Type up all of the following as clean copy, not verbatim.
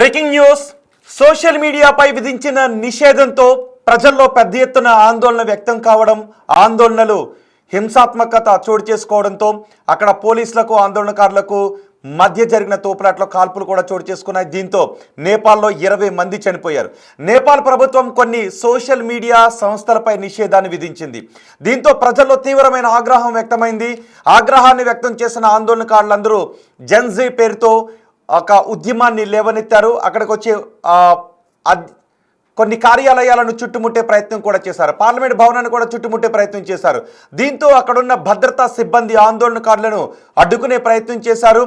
Breaking news. Social మీడియాపై విధించిన నిషేధంతో ప్రజల్లో పెద్ద ఎత్తున ఆందోళన వ్యక్తం కావడం, ఆందోళనలు హింసాత్మకత చోటు చేసుకోవడంతో అక్కడ పోలీసులకు ఆందోళనకారులకు మధ్య జరిగిన తోపులాట్లో కాల్పులు కూడా చోటు చేసుకున్నాయి. దీంతో నేపాల్లో 20 మంది చనిపోయారు. నేపాల్ ప్రభుత్వం కొన్ని సోషల్ మీడియా సంస్థలపై నిషేధాన్ని విధించింది. దీంతో ప్రజల్లో తీవ్రమైన ఆగ్రహం వ్యక్తమైంది. ఆగ్రహాన్ని వ్యక్తం చేసిన ఆందోళనకారులందరూ జెన్జీ పేరుతో ఒక ఉద్యమాన్ని లేవనెత్తారు. అక్కడికి వచ్చి కొన్ని కార్యాలయాలను చుట్టుముట్టే ప్రయత్నం కూడా చేశారు. పార్లమెంట్ భవనాన్ని కూడా చుట్టుముట్టే ప్రయత్నం చేశారు. దీంతో అక్కడున్న భద్రతా సిబ్బంది ఆందోళనకారులను అడ్డుకునే ప్రయత్నం చేశారు.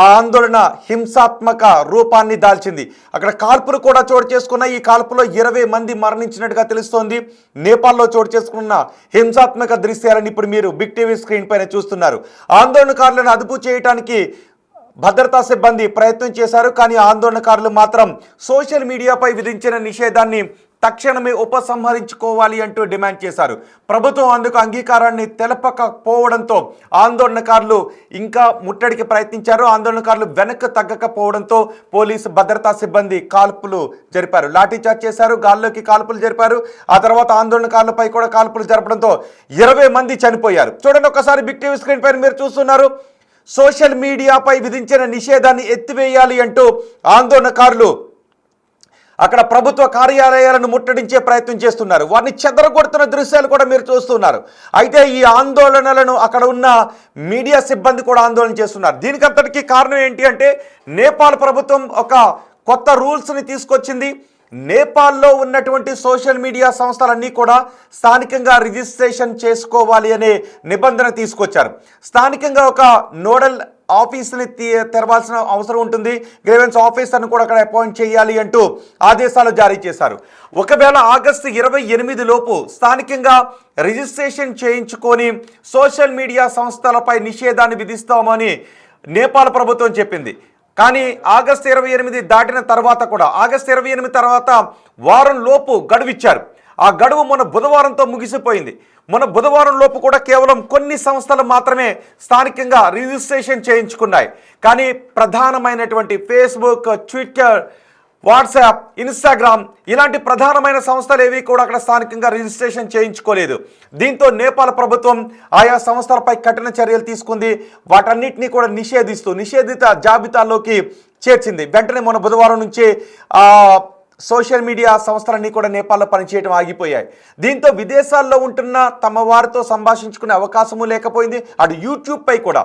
ఆ ఆందోళన హింసాత్మక రూపాన్ని దాల్చింది. అక్కడ కాల్పులు కూడా చోటు చేసుకున్న ఈ కాల్పులో 20 మంది మరణించినట్టుగా తెలుస్తోంది. నేపాల్లో చోటు చేసుకున్న హింసాత్మక దృశ్యాలను ఇప్పుడు మీరు బిగ్ టీవీ స్క్రీన్ పైన చూస్తున్నారు. ఆందోళనకారులను అదుపు చేయడానికి భద్రతా సిబ్బంది ప్రయత్నం చేశారు. కానీ ఆందోళనకారులు మాత్రం సోషల్ మీడియాపై విధించిన నిషేధాన్ని తక్షణమే ఉపసంహరించుకోవాలి అంటూ డిమాండ్ చేశారు. ప్రభుత్వం అందుకు అంగీకారాన్ని తెలపకపోవడంతో ఆందోళనకారులు ఇంకా ముట్టడికి ప్రయత్నించారు. ఆందోళనకారులు వెనక్కి తగ్గకపోవడంతో పోలీసు భద్రతా సిబ్బంది కాల్పులు జరిపారు. లాఠీచార్జ్ చేశారు, గాల్లోకి కాల్పులు జరిపారు. ఆ తర్వాత ఆందోళనకారులపై కూడా కాల్పులు జరపడంతో 20 మంది చనిపోయారు. చూడండి ఒకసారి బిగ్ టీవీ స్క్రీన్ పైన మీరు చూస్తున్నారు. సోషల్ మీడియాపై విధించిన నిషేధాన్ని ఎత్తివేయాలి అంటూ ఆందోళనకారులు అక్కడ ప్రభుత్వ కార్యాలయాలను ముట్టడించే ప్రయత్నం చేస్తున్నారు. వారిని చెదరగొడుతున్న దృశ్యాలు కూడా మీరు చూస్తున్నారు. అయితే ఈ ఆందోళనలను అక్కడ ఉన్న మీడియా సిబ్బంది కూడా ఆందోళన చేస్తున్నారు. దీనికి అంతటికీ కారణం ఏంటి అంటే నేపాల్ ప్రభుత్వం ఒక కొత్త రూల్స్ని తీసుకొచ్చింది. నేపాల్లో ఉన్నటువంటి సోషల్ మీడియా సంస్థలన్నీ కూడా స్థానికంగా రిజిస్ట్రేషన్ చేసుకోవాలి అనే నిబంధన తీసుకొచ్చారు. స్థానికంగా ఒక నోడల్ ఆఫీస్ని తెరవాల్సిన అవసరం ఉంటుంది. గ్రీవెన్స్ ఆఫీసర్ని కూడా అక్కడ అపాయింట్ చేయాలి అంటూ ఆదేశాలు జారీ చేశారు. ఒకవేళ ఆగస్టు 28 లోపు స్థానికంగా రిజిస్ట్రేషన్ చేయించుకొని సోషల్ మీడియా సంస్థలపై నిషేధాన్ని విధిస్తామని నేపాల్ ప్రభుత్వం చెప్పింది. కానీ ఆగస్టు 28 దాటిన తర్వాత కూడా ఆగస్టు 28 తర్వాత వారం లోపు గడువు ఇచ్చారు. ఆ గడువు మొన్న బుధవారంతో ముగిసిపోయింది. మొన్న బుధవారం లోపు కూడా కేవలం కొన్ని సంస్థలు మాత్రమే స్థానికంగా రిజిస్ట్రేషన్ చేయించుకున్నాయి. కానీ ప్రధానమైనటువంటి ఫేస్బుక్, ట్విట్టర్, వాట్సాప్, ఇన్స్టాగ్రామ్ ఇలాంటి ప్రధానమైన సంస్థలు ఏవి కూడా అక్కడ స్థానికంగా రిజిస్ట్రేషన్ చేయించుకోలేదు. దీంతో నేపాల్ ప్రభుత్వం ఆయా సంస్థలపై కఠిన చర్యలు తీసుకుంది. వాటన్నిటినీ కూడా నిషేధిత జాబితాలోకి చేర్చింది. వెంటనే మొన్న బుధవారం నుంచి సోషల్ మీడియా సంస్థలన్నీ కూడా నేపాల్లో పనిచేయడం ఆగిపోయాయి. దీంతో విదేశాల్లో ఉంటున్న తమ వారితో సంభాషించుకునే అవకాశము లేకపోయింది. అటు యూట్యూబ్ పై కూడా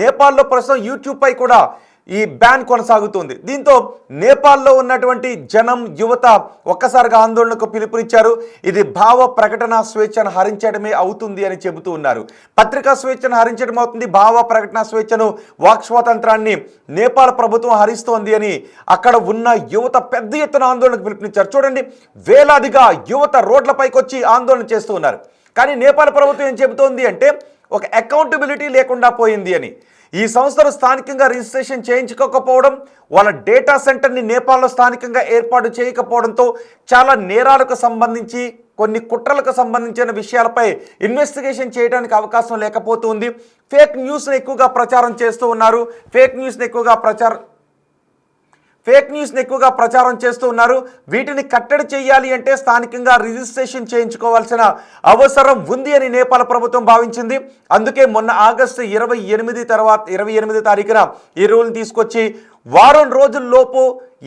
నేపాల్లో ప్రస్తుతం యూట్యూబ్ పై కూడా ఈ బ్యాన్ కొనసాగుతుంది. దీంతో నేపాల్లో ఉన్నటువంటి జనం, యువత ఒక్కసారిగా ఆందోళనకు పిలుపునిచ్చారు. ఇది భావ ప్రకటన స్వేచ్ఛను హరించడమే అవుతుంది అని చెబుతూ ఉన్నారు. పత్రికా స్వేచ్ఛను హరించడం అవుతుంది, భావ ప్రకటన స్వేచ్ఛను, వాక్ స్వాతంత్రాన్ని నేపాల్ ప్రభుత్వం హరిస్తోంది అని అక్కడ ఉన్న యువత పెద్ద ఎత్తున ఆందోళనకు పిలుపునిచ్చారు. చూడండి, వేలాదిగా యువత రోడ్లపైకి వచ్చి ఆందోళన చేస్తూ ఉన్నారు. కానీ నేపాల్ ప్రభుత్వం ఏం చెబుతోంది అంటే ఒక అకౌంటబిలిటీ లేకుండా పోయింది అని. ఈ సంస్థలు స్థానికంగా రిజిస్ట్రేషన్ చేయించుకోకపోవడం, వాళ్ళ డేటా సెంటర్ని నేపాల్లో స్థానికంగా ఏర్పాటు చేయకపోవడంతో చాలా నేరాలకు సంబంధించి, కొన్ని కుట్రలకు సంబంధించిన విషయాలపై ఇన్వెస్టిగేషన్ చేయడానికి అవకాశం లేకపోతుంది. ఫేక్ న్యూస్ని ఎక్కువగా ప్రచారం చేస్తూ ఉన్నారు. ఫేక్ న్యూస్ని ఎక్కువగా ప్రచారం చేస్తూ ఉన్నారు. వీటిని కట్టడి చేయాలి అంటే స్థానికంగా రిజిస్ట్రేషన్ చేయించుకోవాల్సిన అవసరం ఉంది అని నేపాల్ ప్రభుత్వం భావించింది. అందుకే మొన్న ఆగస్టు 28 తారీఖున ఈ రూల్ని తీసుకొచ్చి వారం రోజుల్లోపు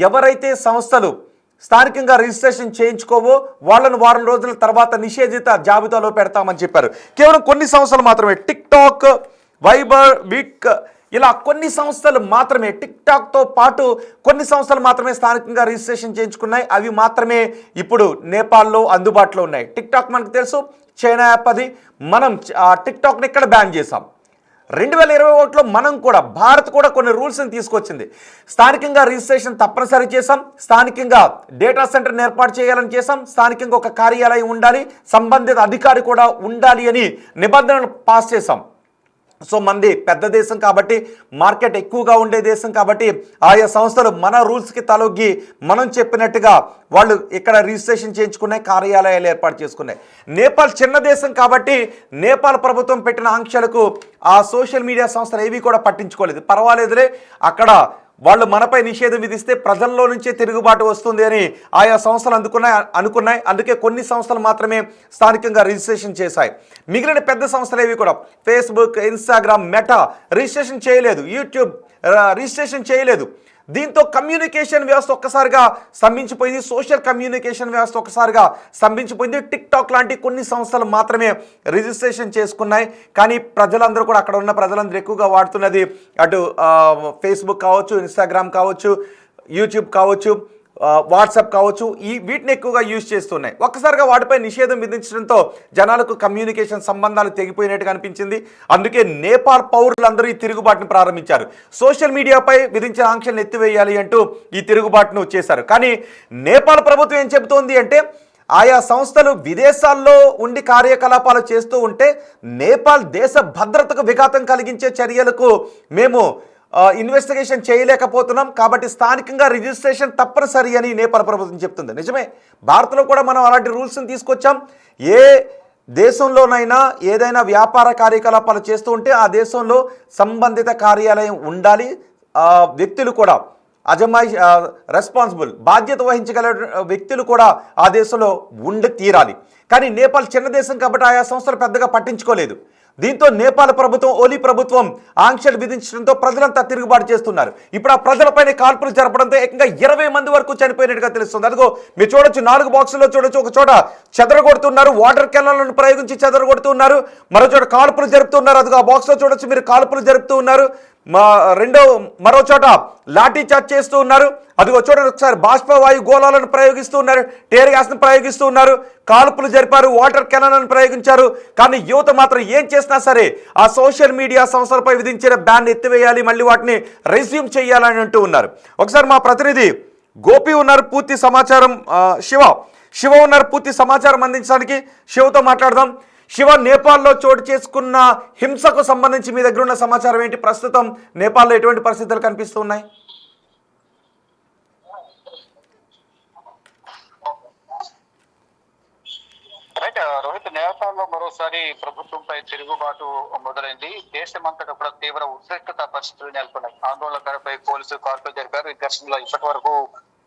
ఎవరైతే సంస్థలు స్థానికంగా రిజిస్ట్రేషన్ చేయించుకోవో వాళ్ళను వారం రోజుల తర్వాత నిషేధిత జాబితాలో పెడతామని చెప్పారు. కేవలం కొన్ని సంస్థలు మాత్రమే, టిక్టాక్, వైబర్, విక్ ఇలా కొన్ని సంస్థలు మాత్రమే, టిక్టాక్తో పాటు కొన్ని సంస్థలు మాత్రమే స్థానికంగా రిజిస్ట్రేషన్ చేయించుకున్నాయి. అవి మాత్రమే ఇప్పుడు నేపాల్లో అందుబాటులో ఉన్నాయి. టిక్టాక్ మనకు తెలుసు, చైనా యాప్. అది మనం టిక్టాక్ని ఇక్కడ బ్యాన్ చేసాం. 2021లో మనం కూడా, భారత్ కూడా కొన్ని రూల్స్ని తీసుకొచ్చింది. స్థానికంగా రిజిస్ట్రేషన్ తప్పనిసరి చేసాం, స్థానికంగా డేటా సెంటర్ని ఏర్పాటు చేయాలని చేసాం, స్థానికంగా ఒక కార్యాలయం ఉండాలి, సంబంధిత అధికారి కూడా ఉండాలి అని నిబంధనలు పాస్ చేసాం. సో మంది పెద్ద దేశం కాబట్టి, మార్కెట్ ఎక్కువగా ఉండే దేశం కాబట్టి ఆయా సంస్థలు మన రూల్స్కి తలొగ్గి మనం చెప్పినట్టుగా వాళ్ళు ఇక్కడ రిజిస్ట్రేషన్ చేయించుకునే కార్యాలయాలు ఏర్పాటు చేసుకున్నాయి. నేపాల్ చిన్న దేశం కాబట్టి నేపాల్ ప్రభుత్వం పెట్టిన ఆంక్షలకు ఆ సోషల్ మీడియా సంస్థలు ఏవి కూడా పట్టించుకోలేదు. పర్వాలేదులే, అక్కడ వాళ్ళు మనపై నిషేధం విధిస్తే ప్రజల్లో నుంచే తిరుగుబాటు వస్తుంది అని ఆయా సంస్థలు అనుకున్నాయి. అందుకే కొన్ని సంస్థలు మాత్రమే స్థానికంగా రిజిస్ట్రేషన్ చేశాయి. మిగిలిన పెద్ద సంస్థలు ఏవి కూడా ఫేస్బుక్, ఇన్స్టాగ్రామ్, మెటా రిజిస్ట్రేషన్ చేయలేదు, యూట్యూబ్ రిజిస్ట్రేషన్ చేయలేదు. దీంతో కమ్యూనికేషన్ వ్యవస్థ ఒక్కసారిగా స్తంభించిపోయింది, సోషల్ కమ్యూనికేషన్ వ్యవస్థ ఒక్కసారిగా స్తంభించిపోయింది. టిక్ టాక్ లాంటి కొన్ని సంస్థలు మాత్రమే రిజిస్ట్రేషన్ చేసుకున్నాయి. కానీ ప్రజలందరూ కూడా, అక్కడ ఉన్న ప్రజలందరూ ఎక్కువగా వాడుతున్నది అటు ఫేస్బుక్ కావచ్చు, ఇన్స్టాగ్రామ్ కావచ్చు, యూట్యూబ్ కావచ్చు, వాట్సాప్ కావచ్చు, వీటిని ఎక్కువగా యూజ్ చేస్తున్నాయి. ఒక్కసారిగా వాటిపై నిషేధం విధించడంతో జనాలకు కమ్యూనికేషన్ సంబంధాలు తెగిపోయినట్టుగా అనిపించింది. అందుకే నేపాల్ పౌరులందరూ ఈ తిరుగుబాటును ప్రారంభించారు. సోషల్ మీడియాపై విధించిన ఆంక్షలను ఎత్తివేయాలి అంటూ ఈ తిరుగుబాటును చేశారు. కానీ నేపాల్ ప్రభుత్వం ఏం చెబుతోంది అంటే, ఆయా సంస్థలు విదేశాల్లో ఉండి కార్యకలాపాలు చేస్తూ ఉంటే నేపాల్ దేశ భద్రతకు విఘాతం కలిగించే చర్యలకు మేము ఇన్వెస్టిగేషన్ చేయలేకపోతున్నాం, కాబట్టి స్థానికంగా రిజిస్ట్రేషన్ తప్పనిసరి అని నేపాల్ ప్రభుత్వం చెప్తుంది. నిజమే, భారత్లో కూడా మనం అలాంటి రూల్స్ని తీసుకొచ్చాం. ఏ దేశంలోనైనా ఏదైనా వ్యాపార కార్యకలాపాలు చేస్తూ ఉంటే ఆ దేశంలో సంబంధిత కార్యాలయం ఉండాలి. వ్యక్తులు కూడా రెస్పాన్సిబుల్ బాధ్యత వహించగల వ్యక్తులు కూడా ఆ దేశంలో ఉండి తీరాలి. కానీ నేపాల్ చిన్న దేశం కాబట్టి ఆయా సంస్థలు పెద్దగా పట్టించుకోలేదు. దీంతో నేపాల్ ప్రభుత్వం, ఓలీ ప్రభుత్వం ఆంక్షలు విధించడంతో ప్రజలంతా తిరుగుబాటు చేస్తున్నారు. ఇప్పుడు ఆ ప్రజలపైన కాల్పులు జరపడంతో ఏకంగా 20 మంది వరకు చనిపోయినట్టుగా తెలుస్తుంది. అదిగో మీరు చూడొచ్చు, 4 బాక్సుల్లో చూడొచ్చు. ఒక చోట చెదరగొడుతున్నారు, వాటర్ కెనాలను ప్రయోగించి చెదరగొడుతున్నారు, మరో చోట కాల్పులు జరుపుతున్నారు. అదిగో ఆ బాక్స్లో చూడొచ్చు మీరు, కాల్పులు జరుపుతూ ఉన్నారు. మరో చోట లాఠీ చార్జ్ చేస్తూ ఉన్నారు. అదిగో చూడండి ఒకసారి, బాష్పవాయు గోళాలను ప్రయోగిస్తూ ఉన్నారు, టీయర్ గ్యాస్ను ప్రయోగిస్తూ ఉన్నారు, కాల్పులు జరిపారు, వాటర్ కెనాలను ప్రయోగించారు. కానీ యువత మాత్రం ఏం చేసినా సరే ఆ సోషల్ మీడియా సంస్థలపై విధించిన బ్యాన్ ఎత్తివేయాలి, మళ్ళీ వాటిని రెజ్యూమ్ చేయాలని అంటూ ఉన్నారు. ఒకసారి మా ప్రతినిధి గోపి ఉన్నారు పూర్తి సమాచారం, శివ ఉన్నారు పూర్తి సమాచారం అందించడానికి. శివతో మాట్లాడదాం. శివ, నేపాల్లో చోటు చేసుకున్న హింసకు సంబంధించి మీ దగ్గర ఉన్న సమాచారం ఏంటి? ప్రస్తుతం నేపాల్లో ఎటువంటి పరిస్థితులు కనిపిస్తూ ఉన్నాయి? రోహిత్, నేపాల్లో మరోసారి ప్రభుత్వంపై తిరుగుబాటు మొదలైంది. దేశమంతటా కూడా తీవ్ర ఉద్రిక్తత పరిస్థితులు నెలకొన్నాయి. ఆందోళనకారులపై పోలీసులు కాల్పులు జరిపారు. ఈ ఘర్షణలో ఇప్పటి వరకు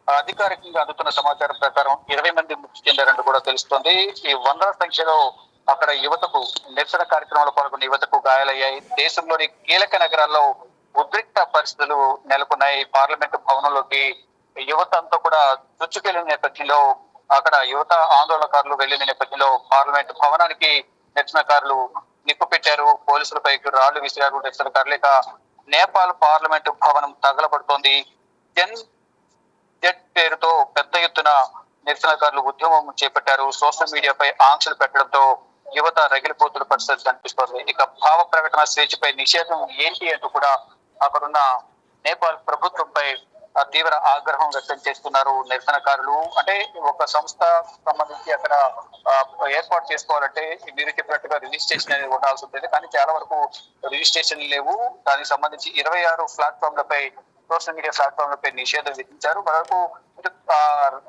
అధికారికంగా అందుతున్న సమాచారం ప్రకారం 20 మంది మృతి చెందారంటూ కూడా తెలుస్తోంది. ఈ వందల సంఖ్యలో అక్కడ యువతకు, నిరసన కార్యక్రమంలో పాల్గొన్న యువతకు గాయాలయ్యాయి. దేశంలోని కీలక నగరాల్లో ఉద్రిక్త పరిస్థితులు నెలకొన్నాయి. పార్లమెంటు భవనంలోకి యువత అంతా కూడా చుచ్చుకెళ్లిన నేపథ్యంలో, అక్కడ యువత ఆందోళనకారులు వెళ్లిన నేపథ్యంలో పార్లమెంట్ భవనానికి నిరసనకారులు నిప్పు పెట్టారు, పోలీసులపై రాళ్లు విసిరారు నిరసనకారులు. ఇక నేపాల్ పార్లమెంటు భవనం తగలబడుతోంది. జెడ్ పేరుతో పెద్ద ఎత్తున నిరసనకారులు ఉద్యమం చేపట్టారు. సోషల్ మీడియాపై ఆంక్షలు పెట్టడంతో యువత రగిలిపోతున్న పరిస్థితి కనిపిస్తోంది. ఇక భావ ప్రకటన స్వేచ్ఛపై నిషేధం ఏంటి అంటూ కూడా అక్కడున్న నేపాల్ ప్రభుత్వంపై తీవ్ర ఆగ్రహం వ్యక్తం చేస్తున్నారు నిరసనకారులు. అంటే ఒక సంస్థ సంబంధించి అక్కడ ఏర్పాటు చేసుకోవాలంటే మీరు చెప్పినట్టుగా రిజిస్ట్రేషన్ అనేది ఉండాల్సి ఉంటుంది. కానీ చాలా వరకు రిజిస్ట్రేషన్ లేవు. దానికి సంబంధించి 26 ప్లాట్ఫామ్లపై, సోషల్ మీడియా ప్లాట్ఫామ్లపై నిషేధం విధించారు. మరొక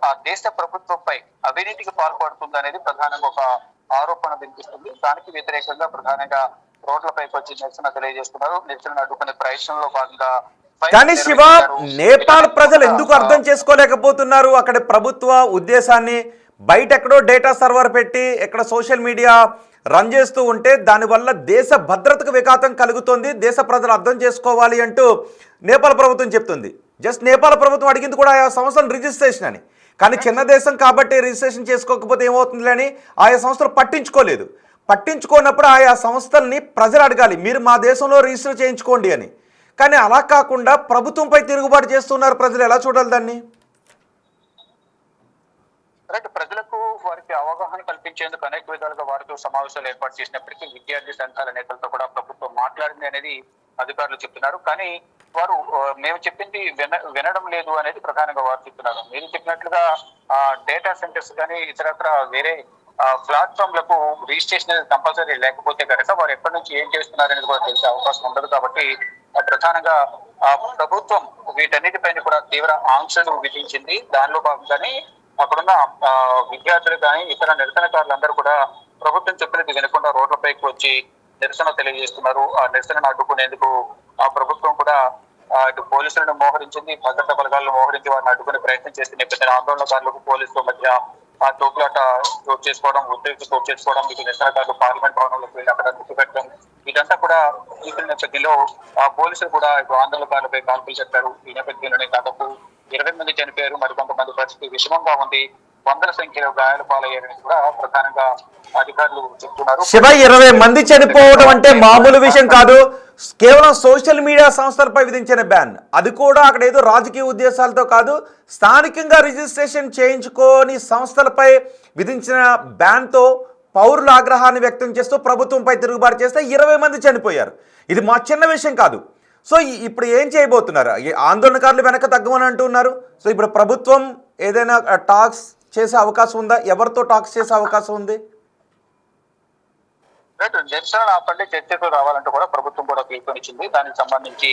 ఆ దేశ ప్రభుత్వంపై అవినీతికి పాల్పడుతుంది అనేది ప్రధానంగా ఒక ఆరోపణ వినిపిస్తుంది. దానికి వ్యతిరేకంగా ప్రధానంగా రోడ్లపైకి వచ్చి నిరసన తెలియజేస్తున్నారు. నిరసన అడ్డుకునే ప్రయత్నంలో భాగంగా. కానీ శివ, నేపాల్ ప్రజలు ఎందుకు అర్థం చేసుకోలేకపోతున్నారు అక్కడ ప్రభుత్వ ఉద్దేశాన్ని? బయట ఎక్కడో డేటా సర్వర్ పెట్టి ఎక్కడ సోషల్ మీడియా రన్ చేస్తూ ఉంటే దానివల్ల దేశ భద్రతకు విఘాతం కలుగుతుంది, దేశ ప్రజలు అర్థం చేసుకోవాలి అంటూ నేపాల్ ప్రభుత్వం చెప్తుంది. జస్ట్ నేపాల్ ప్రభుత్వం అడిగింది కూడా ఆయా సంస్థలు రిజిస్ట్రేషన్ అని. కానీ చిన్న దేశం కాబట్టి రిజిస్ట్రేషన్ చేసుకోకపోతే ఏమవుతుందని ఆయా సంస్థలు పట్టించుకోలేదు. పట్టించుకోనప్పుడు ఆయా సంస్థల్ని ప్రజలు అడగాలి, మీరు మా దేశంలో రిజిస్టర్ చేయించుకోండి అని. కానీ అలా కాకుండా ప్రభుత్వంపై తిరుగుబాటు చేస్తున్నారు ప్రజలు. ఎలా చూడాలి దాన్ని? ప్రజలకు వారికి అవగాహన కల్పించేందుకు అనేక విధాలుగా వారితో సమావేశాలు ఏర్పాటు చేసినప్పటికీ విద్యార్థి సంఘాల నేతలతో కూడా ప్రభుత్వం మాట్లాడింది అనేది అధికారులు చెప్తున్నారు. కానీ వారు మేము చెప్పింది వినడం లేదు అనేది ప్రధానంగా వారు చెప్తున్నారు. మీరు చెప్పినట్లుగా డేటా సెంటర్స్ కానీ ఇతరత్ర వేరే ప్లాట్ఫామ్లకు రిజిస్ట్రేషన్ అనేది కంపల్సరీ లేకపోతే కనుక వారు ఎక్కడి నుంచి ఏం చేస్తున్నారు అనేది కూడా తెలిసే అవకాశం ఉండదు. కాబట్టి ప్రధానంగా ప్రభుత్వం వీటన్నిటిపైన కూడా తీవ్ర ఆంక్షలు విధించింది. దానిలో భాగంగానే అక్కడున్న విద్యార్థులు కానీ ఇతర నిరసనకారులందరూ కూడా ప్రభుత్వం చెప్పినది వినకుండా రోడ్లపైకి వచ్చి నిరసన తెలియజేస్తున్నారు. ఆ నిరసనను అడ్డుకునేందుకు ఆ ప్రభుత్వం కూడా ఇటు పోలీసులను మోహరించింది, భద్రతా బలగాలను మోహరించి వారిని అడ్డుకునే ప్రయత్నం చేసిన నేపథ్యంలో ఆందోళనకారులకు పోలీసుల మధ్య ఆ తోపులాట చోటు చేసుకోవడం, ఉద్రిక్తత చోటు చేసుకోవడం, ఇటు నిరసనకారులు పార్లమెంట్ భవనంలోకి వెళ్ళి అక్కడ గుర్తుపెట్టడం, ఇదంతా కూడా ఈ నేపథ్యంలో ఆ పోలీసులు కూడా ఇప్పుడు ఆందోళనకారులపై కాల్పులు చెప్పారు. ఈ నేపథ్యంలోనే దాదాపు 20 మంది చనిపోయారు, మరికొంతమంది పరిస్థితి విషమంగా ఉంది, వందల సంఖ్యలో గాయాల పాలయ్యారని కూడా ప్రధానంగా అధికారులు చెప్తున్నారు. శివ 20 మంది చనిపోవడం అంటే మామూలు విషయం కాదు. కేవలం సోషల్ మీడియా సంస్థలపై విధించిన బ్యాన్, అది కూడా అక్కడ ఏదో రాజకీయ ఉద్దేశాలతో కాదు, స్థానికంగా రిజిస్ట్రేషన్ చేయించుకోని సంస్థలపై విధించిన బ్యాన్తో పౌరుల ఆగ్రహాన్ని వ్యక్తం చేస్తూ ప్రభుత్వంపై తిరుగుబాటు చేస్తే 20 మంది చనిపోయారు. ఇది మా చిన్న విషయం కాదు. సో ఇప్పుడు ఏం చేయబోతున్నారు? ఆందోళనకారులు వెనక తగ్గమని అంటున్నారు. సో ఇప్పుడు ప్రభుత్వం ఏదైనా టాక్స్ చేసే అవకాశం ఉందా? ఎవరితో టాక్స్ చేసే అవకాశం ఉంది? నిరసన ఆపండి, చర్చకు రావాలంటూ కూడా ప్రభుత్వం కూడా పిలుపునిచ్చింది. దానికి సంబంధించి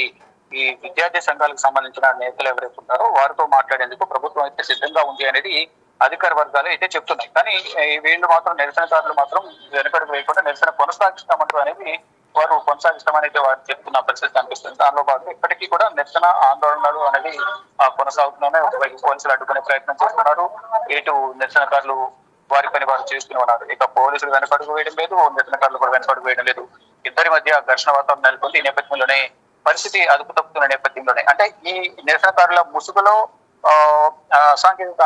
ఈ విద్యార్థి సంఘాలకు సంబంధించిన నేతలు ఎవరైతే ఉన్నారో వారితో మాట్లాడేందుకు ప్రభుత్వం అయితే సిద్ధంగా ఉంది అనేది అధికార వర్గాలు అయితే చెప్తున్నాయి. కానీ వీళ్ళు మాత్రం, నిరసనకారులు మాత్రం వెనుకడుగు వేయకుండా నిరసన కొనసాగిస్తామంటూ అనేది వారు కొనసాగిస్తామనేది వారు చెప్తున్న పరిస్థితి కనిపిస్తుంది. దానిలో భాగంగా ఇప్పటికీ కూడా నిరసన ఆందోళనలు అనేది కొనసాగుతున్నాయి. ఒకవైపు పోలీసులు అడ్డుకునే ప్రయత్నం చేస్తున్నారు, ఇటు నిరసనకారులు వారి పని వారు చేస్తూనే ఉన్నారు. ఇక పోలీసులు వెనకడుగు వేయడం లేదు, నిరసనకారులు కూడా వెనకడుగు వేయడం లేదు. ఇద్దరి మధ్య ఘర్షణ వాతావరణం నెలకొంది. ఈ నేపథ్యంలోనే పరిస్థితి అదుపు తప్పుతున్న నేపథ్యంలోనే, అంటే ఈ నిరసనకారుల ముసుగులో అసాంకేతిక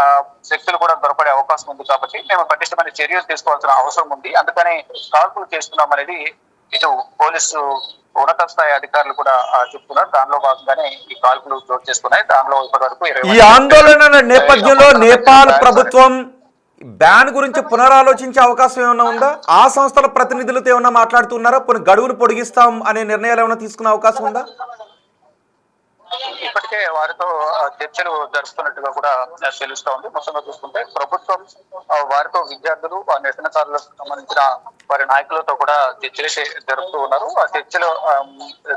శక్తులు కూడా దొరకడే అవకాశం ఉంది కాబట్టి మేము పటిష్టమైన చర్యలు తీసుకోవాల్సిన అవసరం ఉంది, అందుకనే కాల్పులు చేస్తున్నాం అనేది ఇటు పోలీసు ఉన్నత స్థాయి అధికారులు కూడా చెప్తున్నారు. దానిలో భాగంగానే ఈ కాల్పులు చోటు చేసుకున్నాయి. దానిలో ఇప్పటి వరకు ఈ ఆందోళన నేపథ్యంలో నేపాల్ ప్రభుత్వం బ్యాన్ గురించి పునరాలోచించే అవకాశం ఏమైనా ఉందా? ఆ సంస్థల ప్రతినిధులతో ఏమైనా మాట్లాడుతున్నారా? కొన్ని గడువును పొడిగిస్తాం అనే నిర్ణయాలు ఏమైనా తీసుకునే అవకాశం ఉందా? ఇప్పటికే వారితో చర్చలు జరుపుతున్నట్టుగా కూడా తెలుస్తా ఉంది. మొత్తంగా చూసుకుంటే ప్రభుత్వం వారితో విద్యార్థులు, నిరసనకారులకు సంబంధించిన వారి నాయకులతో కూడా చర్చలు జరుపుతూ ఉన్నారు. ఆ చర్చలు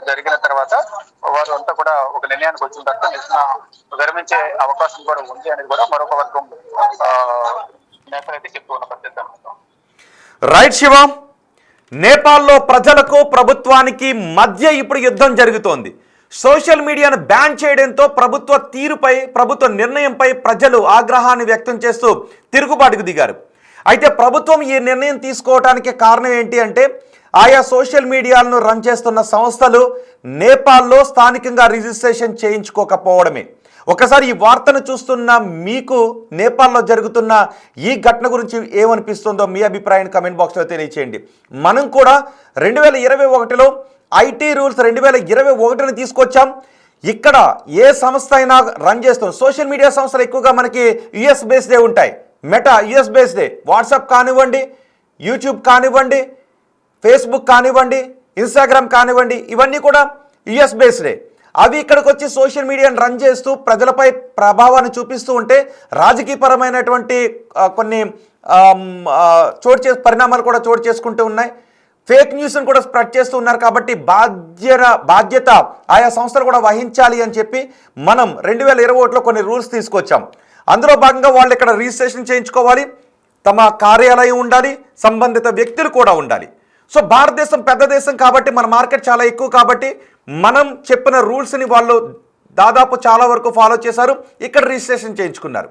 జరిగిన తర్వాత వారు అంతా కూడా ఒక నిర్ణయానికి వచ్చిన తర్వాత నిరసన విరమించే అవకాశం కూడా ఉంది అనేది కూడా మరొక వర్గం నేతలైతే చెప్తూ ఉన్న పరిస్థితి. రైట్ శివ, నేపాల్లో ప్రజలకు ప్రభుత్వానికి మధ్య ఇప్పుడు యుద్ధం జరుగుతోంది. సోషల్ మీడియాను బ్యాన్ చేయడంతో ప్రభుత్వ తీరుపై, ప్రభుత్వ నిర్ణయంపై ప్రజలు ఆగ్రహాన్ని వ్యక్తం చేస్తూ తిరుగుబాటుకు దిగారు. అయితే ప్రభుత్వం ఈ నిర్ణయం తీసుకోవడానికి కారణం ఏంటి అంటే, ఆయా సోషల్ మీడియాలను రన్ చేస్తున్న సంస్థలు నేపాల్లో స్థానికంగా రిజిస్ట్రేషన్ చేయించుకోకపోవడమే. ఒకసారి ఈ వార్తను చూస్తున్న మీకు నేపాల్లో జరుగుతున్న ఈ ఘటన గురించి ఏమనిపిస్తుందో మీ అభిప్రాయాన్ని కమెంట్ బాక్స్లో తెలియచేయండి. మనం కూడా 2021లో ఐటీ రూల్స్ 2021ని తీసుకొచ్చాం. ఇక్కడ ఏ సంస్థ అయినా రన్ చేస్తాం. సోషల్ మీడియా సంస్థలు ఎక్కువగా మనకి యుఎస్ బేస్డే ఉంటాయి. మెటా యుఎస్ బేస్డే, వాట్సాప్ కానివ్వండి, యూట్యూబ్ కానివ్వండి, ఫేస్బుక్ కానివ్వండి, ఇన్స్టాగ్రామ్ కానివ్వండి, ఇవన్నీ కూడా యుఎస్ బేస్డే. అవి ఇక్కడికి వచ్చి సోషల్ మీడియాను రన్ చేస్తూ ప్రజలపై ప్రభావాన్ని చూపిస్తూ ఉంటే రాజకీయపరమైనటువంటి కొన్ని పరిణామాలు కూడా చోటు చేసుకుంటూ ఉన్నాయి. ఫేక్ న్యూస్ని కూడా స్ప్రెడ్ చేస్తూ ఉన్నారు. కాబట్టి బాధ్యత ఆయా సంస్థలు కూడా వహించాలి అని చెప్పి మనం 2021లో కొన్ని రూల్స్ తీసుకొచ్చాం. అందులో భాగంగా వాళ్ళు ఇక్కడ రిజిస్ట్రేషన్ చేయించుకోవాలి, తమ కార్యాలయం ఉండాలి, సంబంధిత వ్యక్తులు కూడా ఉండాలి. సో భారతదేశం పెద్ద దేశం కాబట్టి, మన మార్కెట్ చాలా ఎక్కువ కాబట్టి మనం చెప్పిన రూల్స్ని వాళ్ళు దాదాపు చాలా వరకు ఫాలో చేశారు, ఇక్కడ రిజిస్ట్రేషన్ చేయించుకున్నారు.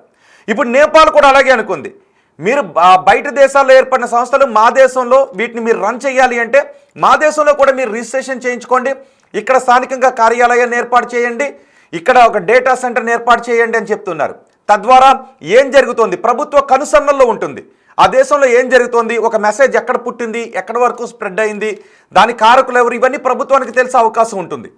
ఇప్పుడు నేపాల్ కూడా అలాగే అనుకుంది. మీరు బయట దేశాల్లో ఏర్పడిన సంస్థలు మా దేశంలో వీటిని మీరు రన్ చేయాలి అంటే మా దేశంలో కూడా మీరు రిజిస్ట్రేషన్ చేయించుకోండి, ఇక్కడ స్థానికంగా కార్యాలయాన్ని ఏర్పాటు చేయండి, ఇక్కడ ఒక డేటా సెంటర్ని ఏర్పాటు చేయండి అని చెప్తున్నారు. తద్వారా ఏం జరుగుతుంది? ప్రభుత్వ కనుసన్నల్లో ఉంటుంది. ఆ దేశంలో ఏం జరుగుతుంది, ఒక మెసేజ్ ఎక్కడ పుట్టింది, ఎక్కడి వరకు స్ప్రెడ్ అయింది, దాని కారకులు ఎవరు, ఇవన్నీ ప్రభుత్వానికి తెలిసే అవకాశం ఉంటుంది.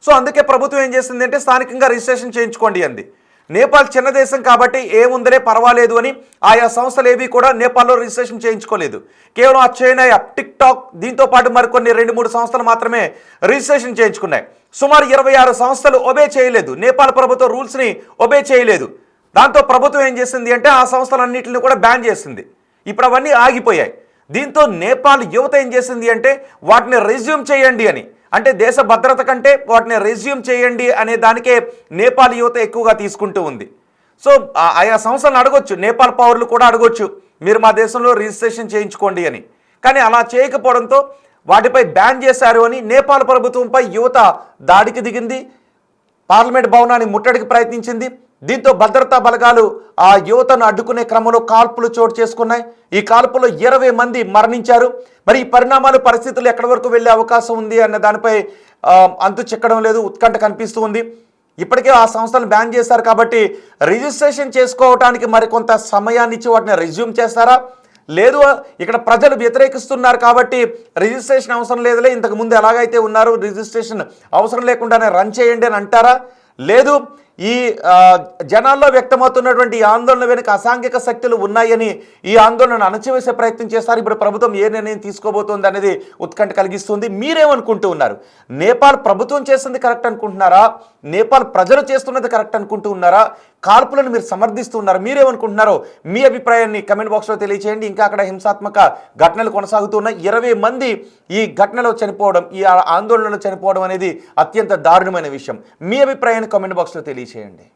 సో అందుకే ప్రభుత్వం ఏం చేసింది అంటే స్థానికంగా రిజిస్ట్రేషన్ చేయించుకోండి అంది. నేపాల్ చిన్న దేశం కాబట్టి ఏముందలే పర్వాలేదు అని ఆయా సంస్థలు ఏవి కూడా నేపాల్లో రిజిస్ట్రేషన్ చేయించుకోలేదు. కేవలం ఆ చైనా యాప్, టిక్ టాక్, దీంతో పాటు మరికొన్ని 2-3 సంస్థలు మాత్రమే రిజిస్ట్రేషన్ చేయించుకున్నాయి. సుమారు 26 సంస్థలు ఒబే చేయలేదు, నేపాల్ ప్రభుత్వ రూల్స్ని ఒబే చేయలేదు. దాంతో ప్రభుత్వం ఏం చేసింది అంటే ఆ సంస్థలన్నింటిని కూడా బ్యాన్ చేసింది. ఇప్పుడు అవన్నీ ఆగిపోయాయి. దీంతో నేపాల్ యువత ఏం చేసింది అంటే వాటిని రెజ్యూమ్ చేయండి అని, అంటే దేశ భద్రత కంటే వాటిని రెజ్యూమ్ చేయండి అనే దానికే నేపాల్ యువత ఎక్కువగా తీసుకుంటూ ఉంది. సో ఆయా సంస్థలను అడగొచ్చు, నేపాల్ పౌరులు కూడా అడగొచ్చు, మీరు మా దేశంలో రిజిస్ట్రేషన్ చేయించుకోండి అని. కానీ అలా చేయకపోవడంతో వాటిపై బ్యాన్ చేశారు అని నేపాల్ ప్రభుత్వంపై యువత దాడికి దిగింది. పార్లమెంట్ భవనాన్ని ముట్టడికి ప్రయత్నించింది. దీంతో భద్రతా బలగాలు ఆ యువతను అడ్డుకునే క్రమంలో కాల్పులు చోటు చేసుకున్నాయి. ఈ కాల్పులో 20 మంది మరణించారు. మరి ఈ పరిణామాలు పరిస్థితులు ఎక్కడి వరకు వెళ్ళే అవకాశం ఉంది అన్న దానిపై అంతు చిక్కడం లేదు, ఉత్కంఠ కనిపిస్తూ ఉంది. ఇప్పటికే ఆ సంస్థలను బ్యాన్ చేశారు కాబట్టి రిజిస్ట్రేషన్ చేసుకోవడానికి మరికొంత సమయాన్ని ఇచ్చి వాటిని రెజ్యూమ్ చేస్తారా, లేదు ఇక్కడ ప్రజలు వ్యతిరేకిస్తున్నారు కాబట్టి రిజిస్ట్రేషన్ అవసరం లేదులే, ఇంతకు ముందు ఎలాగైతే ఉన్నారు రిజిస్ట్రేషన్ అవసరం లేకుండానే రన్ చేయండి అని అంటారా, లేదు ఈ జనాల్లో వ్యక్తమవుతున్నటువంటి ఈ ఆందోళన వెనుక అసాంఘిక శక్తులు ఉన్నాయని ఈ ఆందోళనను అణచివేసే ప్రయత్నం చేస్తారు. ఇప్పుడు ప్రభుత్వం ఏ నిర్ణయం తీసుకోబోతోంది అనేది ఉత్కంఠ కలిగిస్తుంది. మీరేమనుకుంటూ ఉన్నారు? నేపాల్ ప్రభుత్వం చేస్తుంది కరెక్ట్ అనుకుంటున్నారా, నేపాల్ ప్రజలు చేస్తున్నది కరెక్ట్ అనుకుంటూ ఉన్నారా, కాల్పులను మీరు సమర్థిస్తున్నారు? మీరేమనుకుంటున్నారో మీ అభిప్రాయాన్ని కమెంట్ బాక్స్లో తెలియచేయండి. ఇంకా అక్కడ హింసాత్మక ఘటనలు కొనసాగుతున్నాయి. 20 మంది ఈ ఘటనలో చనిపోవడం, ఈ ఆందోళనలో చనిపోవడం అనేది అత్యంత దారుణమైన విషయం. మీ అభిప్రాయాన్ని కమెంట్ బాక్స్లో తెలియచేయండి.